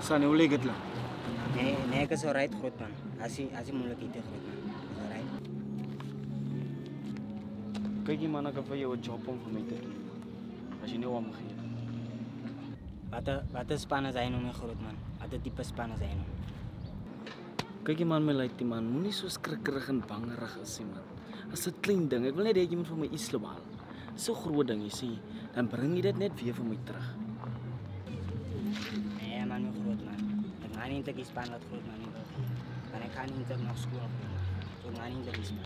Sani, hoe leek het lang? Nee, ik is alright, groot man. Als je moeilijkheid hebt, groot man. Is alright. Kijk je man, ik heb voor jou een job om voor mij te doen. Als je niet omgeeft. Wat is spannen zijn om, groot man? Wat is type spannen zijn om? Kijk je man, my lijkt die man. Moet niet zo skrikkerig en bangerig is, man. Dat is een klein ding. Ik wil net dat je moet voor mij iets halen. Zo'n groot ding, je ziet. Dan breng je dat net weer voor mij terug. Nee man, groot man. Ik ga niet in span dat groot man niet wil. Maar ik ga niet naar school. So ik ga niet in span.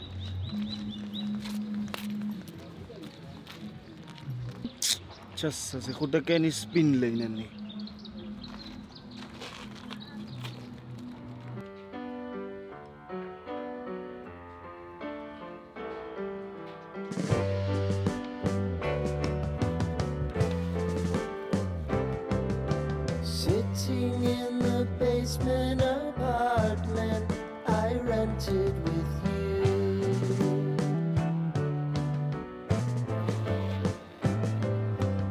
Tjas, als ik goed dat ken, is spinlijnen niet. Sitting in the basement apartment I rented with you.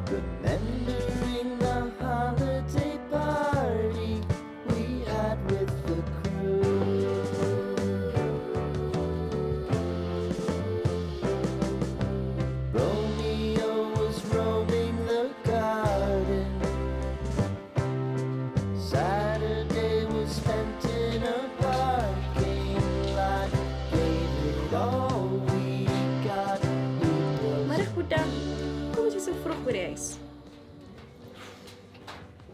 Remembering the holiday party we had with the crew. Romeo was roaming the garden. Saturday was spent in a parking lot. Gave it all we got. Middag, Boeta. Kom je zo vroeg bij de huis?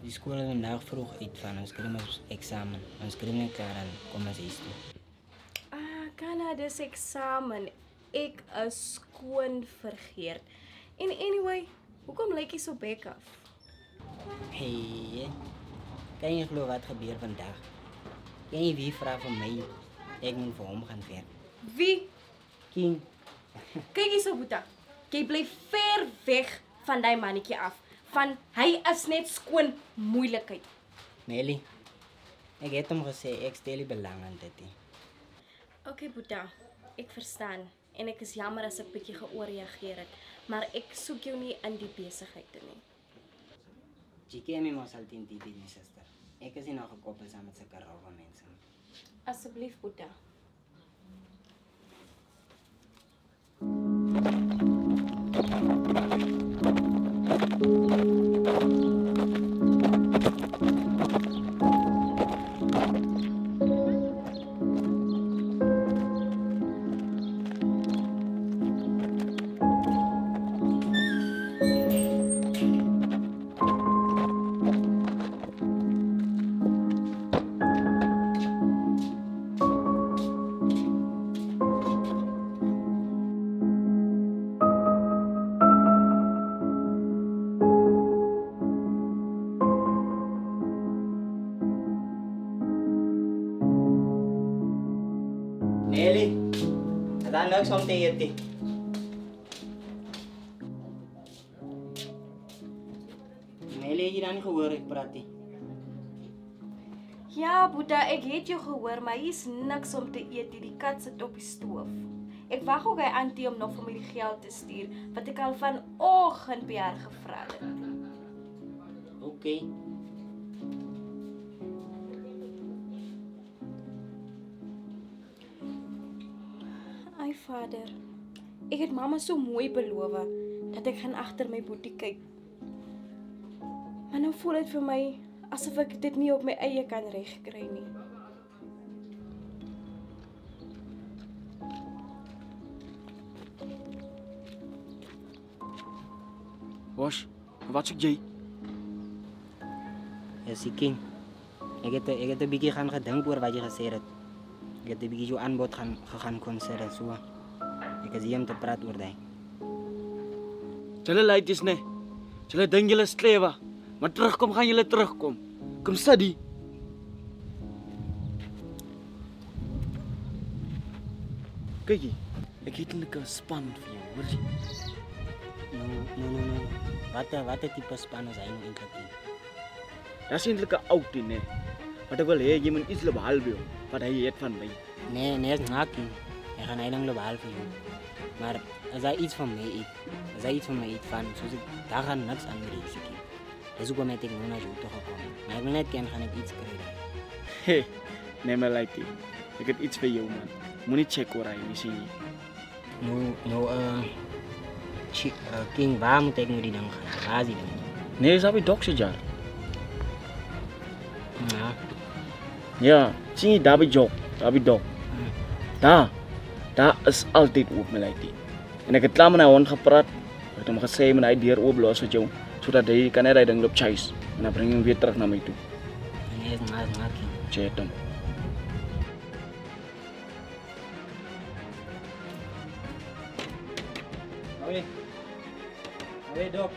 Die school is vandaag vroeg uit van ons examen. Ons krijgen klaar en kom eens eens toe. Kana, dis examen. Ik is skoon vergeet. En anyway, hoekom lyk jy so bek af? Hey, kan je geloven wat gebeurt vandaag? Kan je wie vraagt van mij? Ik moet voor hem gaan ver. Wie? King. Kyk hier so, Boeta. Jy bly ver weg van die mannetjie af. Van hy is net skoon moeilikheid. Nelly, ik heb hem gezegd, ik stel je belang aan dit. Okay, Boeta. Ek verstaan en ek is jammer as ek bietjie geoorreageer het, maar ek soek jou nie in die besigheid nie. Je ken me mos al 10 die sister. Ik is hier nog gekoppeld samen met zulke rauwe mensen. Asseblief, Boeta. Nelly, het is niks om te eten. Nelly, heb je dan niet gehoord ik praat? Ja, Boeta, ek het jou gehoor, maar hier is niks om te eet. Die kat sit op die stoof. Ek wag ook hy auntie om nog vir my die geld te stuur, wat ek al vanoggend by haar gevra het. Oké. Ai vader, ek het mamma so mooi beloof dat ek gaan agter my boetie kyk. Maar nou voel dit vir my asof ek dit nie op my eie kan regkry nie. Wash, wat zeg jij? Ja, zie King. Ik heb een beetje gaan gedenken oor wat je gezegd hebt. Ik heb een beetje jouw aanbod gaan consideren. So. Ik is hier om te praten oor dat. Jullie leidt is nee. Jullie denken jullie streven. Maar terugkom gaan jullie terugkom. Kom study. Kijk je, ik heb een span voor jou. hoor jy? No. Wat 'n tipe span is hy nou eintlik in? Dis eintlik 'n ou ding, hè. Wat ek wil hê jy moet iets globaal wees wat hy het van my. Nee, is ngakking. Hy gaan eendag globaal vir jou. Maar as hy iets van my eet, van, soos ek daar gaan niks aan die risiko. Dis hoekom ek nou na jou toe gekom het. Maar ek wil net gaan ek iets kry. Hey, nee my lady. Ek het iets vir jou man. Moenie check oor hy nie sien jy. King, waar moet ek nou die ding gaan? Waar is die ding? Nee, is op die dokter jar. Ja. Ja, sien jy daar by Jock, daar by Dok. Daar is altyd oop my lady. En ek het klaar met hy hond gepraat. Ek het hom gesê met hy deur oop los vir jou sodat hy kan net hy ding loop chase en dan bring hom weer terug na my toe. Nee, is ngakking. Chat hom. Hoi, Dok.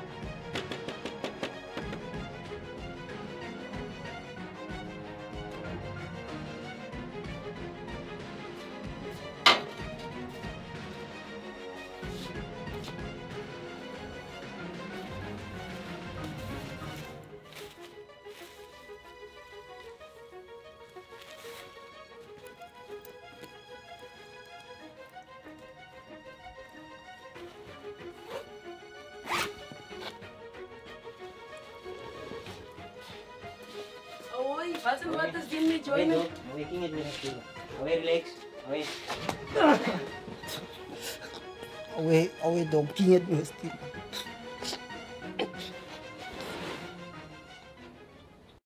Oi, wat is die met join? Hoi, King het weer gespeel. Hoi, relax. Hoi. Oei, Dok, King het weer gespeel.